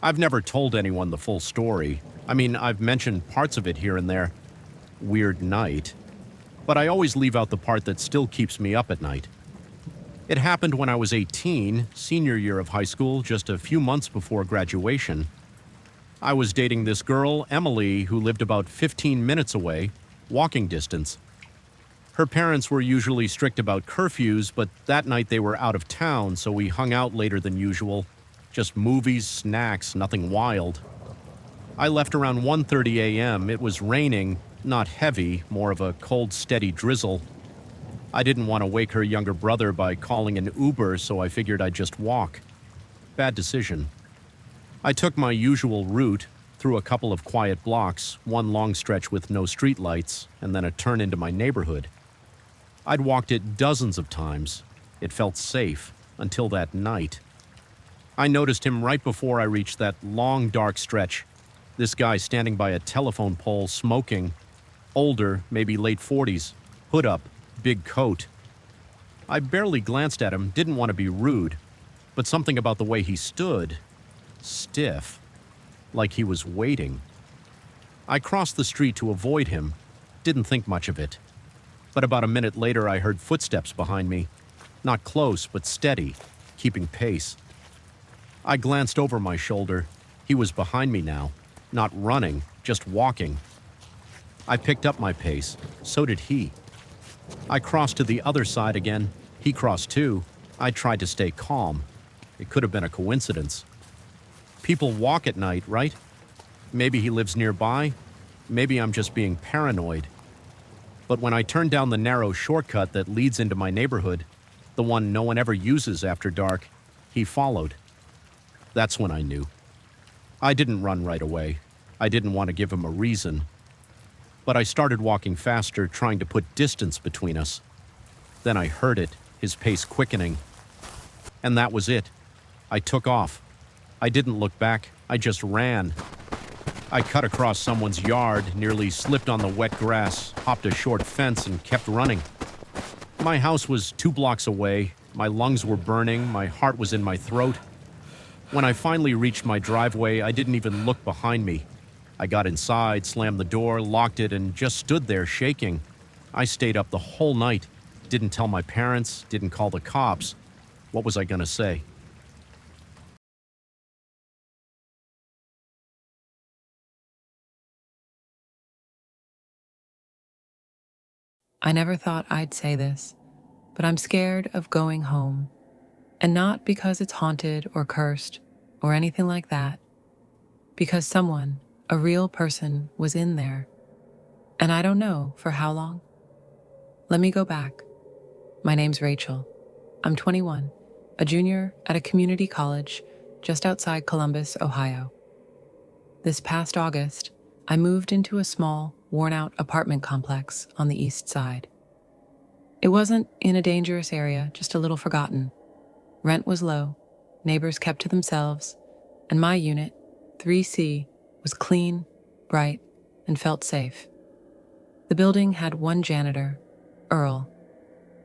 I've never told anyone the full story. I mean, I've mentioned parts of it here and there. Weird night. But I always leave out the part that still keeps me up at night. It happened when I was 18, senior year of high school, just a few months before graduation. I was dating this girl, Emily, who lived about 15 minutes away, walking distance. Her parents were usually strict about curfews, but that night they were out of town, so we hung out later than usual. Just movies, snacks, nothing wild. I left around 1:30 a.m. It was raining, not heavy, more of a cold, steady drizzle. I didn't want to wake her younger brother by calling an Uber, so I figured I'd just walk. Bad decision. I took my usual route, through a couple of quiet blocks, one long stretch with no streetlights, and then a turn into my neighborhood. I'd walked it dozens of times. It felt safe, until that night. I noticed him right before I reached that long, dark stretch. This guy standing by a telephone pole, smoking. Older, maybe late 40s, hood up, big coat. I barely glanced at him, didn't want to be rude, but something about the way he stood, stiff, like he was waiting. I crossed the street to avoid him, didn't think much of it. But about a minute later I heard footsteps behind me, not close but steady, keeping pace. I glanced over my shoulder. He was behind me now, not running, just walking. I picked up my pace, so did he. I crossed to the other side again. He crossed too. I tried to stay calm. It could have been a coincidence. People walk at night, right? Maybe he lives nearby. Maybe I'm just being paranoid. But when I turned down the narrow shortcut that leads into my neighborhood, the one no one ever uses after dark, he followed. That's when I knew. I didn't run right away. I didn't want to give him a reason. But I started walking faster, trying to put distance between us. Then I heard it, his pace quickening. And that was it. I took off. I didn't look back. I just ran. I cut across someone's yard, nearly slipped on the wet grass, hopped a short fence, and kept running. My house was 2 blocks away. My lungs were burning. My heart was in my throat. When I finally reached my driveway, I didn't even look behind me. I got inside, slammed the door, locked it, and just stood there shaking. I stayed up the whole night. Didn't tell my parents, didn't call the cops. What was I going to say? I never thought I'd say this, but I'm scared of going home. And not because it's haunted or cursed or anything like that. Because someone, a real person, was in there. And I don't know for how long. Let me go back. My name's Rachel. I'm 21, a junior at a community college just outside Columbus, Ohio. This past August, I moved into a small, worn-out apartment complex on the east side. It wasn't in a dangerous area, just a little forgotten. Rent was low, neighbors kept to themselves, and my unit, 3C, was clean, bright, and felt safe. The building had one janitor, Earl.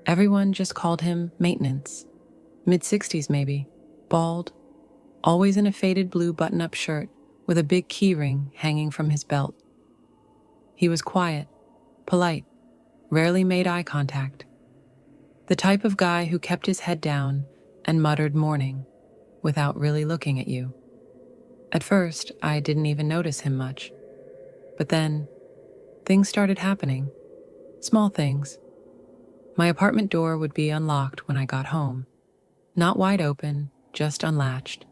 Everyone just called him maintenance. Mid-60s maybe, bald, always in a faded blue button-up shirt with a big key ring hanging from his belt. He was quiet, polite, rarely made eye contact. The type of guy who kept his head down and muttered morning without really looking at you. At first, I didn't even notice him much. But then, things started happening. Small things. My apartment door would be unlocked when I got home. Not wide open, just unlatched.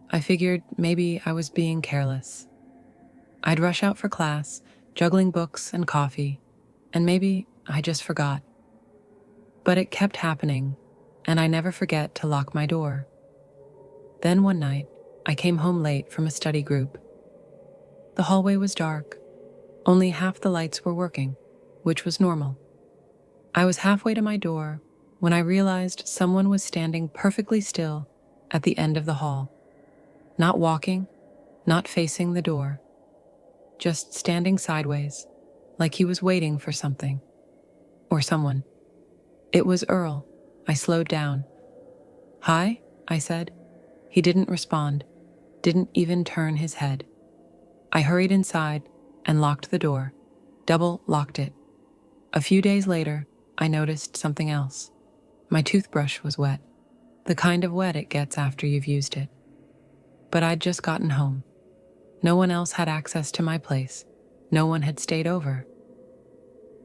I figured maybe I was being careless. I'd rush out for class, juggling books and coffee, and maybe I just forgot. But it kept happening, and I never forget to lock my door. Then one night, I came home late from a study group. The hallway was dark. Only half the lights were working, which was normal. I was halfway to my door when I realized someone was standing perfectly still at the end of the hall. Not walking, not facing the door. Just standing sideways, like he was waiting for something. Or someone. It was Earl. I slowed down. "Hi," I said. He didn't respond. didn't even turn his head. I hurried inside and locked the door, double locked it. A few days later, I noticed something else. My toothbrush was wet, the kind of wet it gets after you've used it. But I'd just gotten home. No one else had access to my place. No one had stayed over.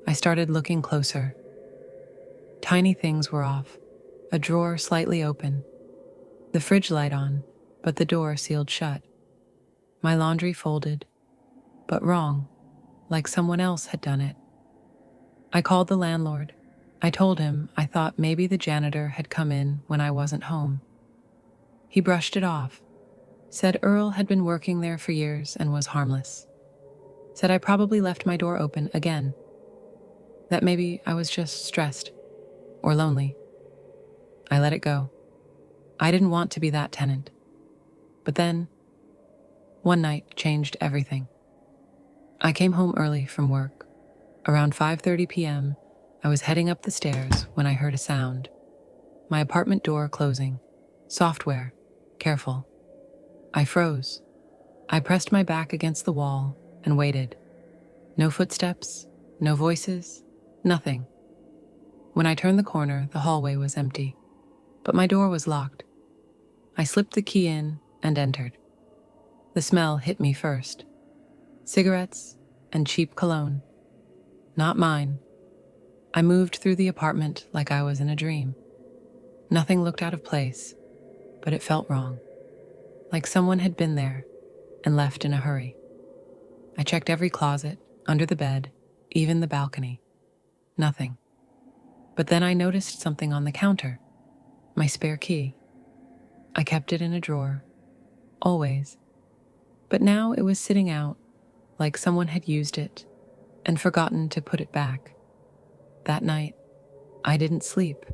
I started looking closer. Tiny things were off. A drawer slightly open. The fridge light on, but the door sealed shut. My laundry folded, but wrong, like someone else had done it. I called the landlord. I told him I thought maybe the janitor had come in when I wasn't home. He brushed it off, said Earl had been working there for years and was harmless. Said I probably left my door open again. That maybe I was just stressed or lonely. I let it go. I didn't want to be that tenant. But then, one night changed everything. I came home early from work. Around 5:30 p.m., I was heading up the stairs when I heard a sound. My apartment door closing. Software. Careful. I froze. I pressed my back against the wall and waited. No footsteps, no voices, nothing. When I turned the corner, the hallway was empty, but my door was locked. I slipped the key in and entered. The smell hit me first. Cigarettes and cheap cologne. Not mine. I moved through the apartment like I was in a dream. Nothing looked out of place, but it felt wrong. Like someone had been there and left in a hurry. I checked every closet, under the bed, even the balcony. Nothing. But then I noticed something on the counter. My spare key. I kept it in a drawer. Always. But now it was sitting out, like someone had used it and forgotten to put it back. That night, I didn't sleep.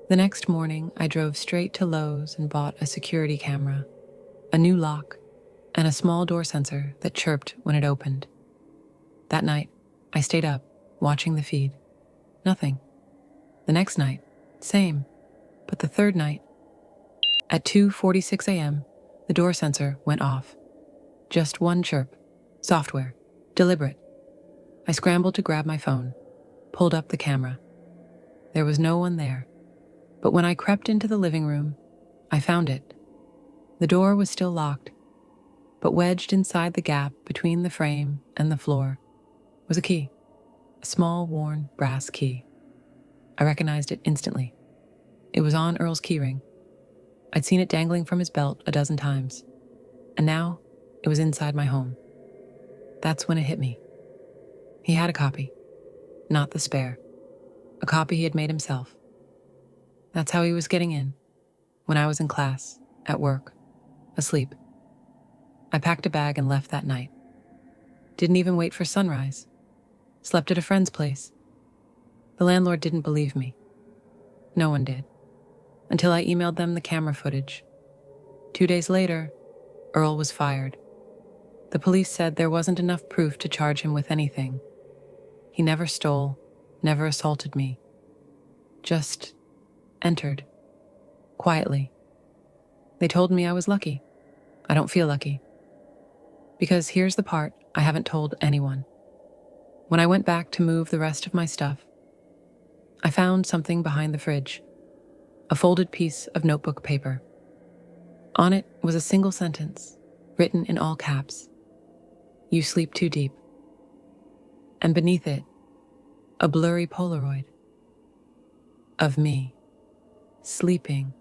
The next morning, I drove straight to Lowe's and bought a security camera, a new lock, and a small door sensor that chirped when it opened. That night, I stayed up, watching the feed. Nothing. The next night, same. But the third night, at 2:46 a.m., the door sensor went off. Just one chirp. Software. Deliberate. I scrambled to grab my phone, pulled up the camera. There was no one there. But when I crept into the living room, I found it. The door was still locked, but wedged inside the gap between the frame and the floor was a key, a small, worn brass key. I recognized it instantly. It was on Earl's keyring. I'd seen it dangling from his belt a dozen times, and now it was inside my home. That's when it hit me. He had a copy, not the spare, a copy he had made himself. That's how he was getting in, when I was in class, at work, asleep. I packed a bag and left that night. Didn't even wait for sunrise. Slept at a friend's place. The landlord didn't believe me. No one did. Until I emailed them the camera footage. 2 days later, Earl was fired. The police said there wasn't enough proof to charge him with anything. He never stole, never assaulted me. Just entered. Quietly. They told me I was lucky. I don't feel lucky. Because here's the part I haven't told anyone. When I went back to move the rest of my stuff, I found something behind the fridge. A folded piece of notebook paper. On it was a single sentence, written in all caps. You sleep too deep. And beneath it, a blurry Polaroid of me, sleeping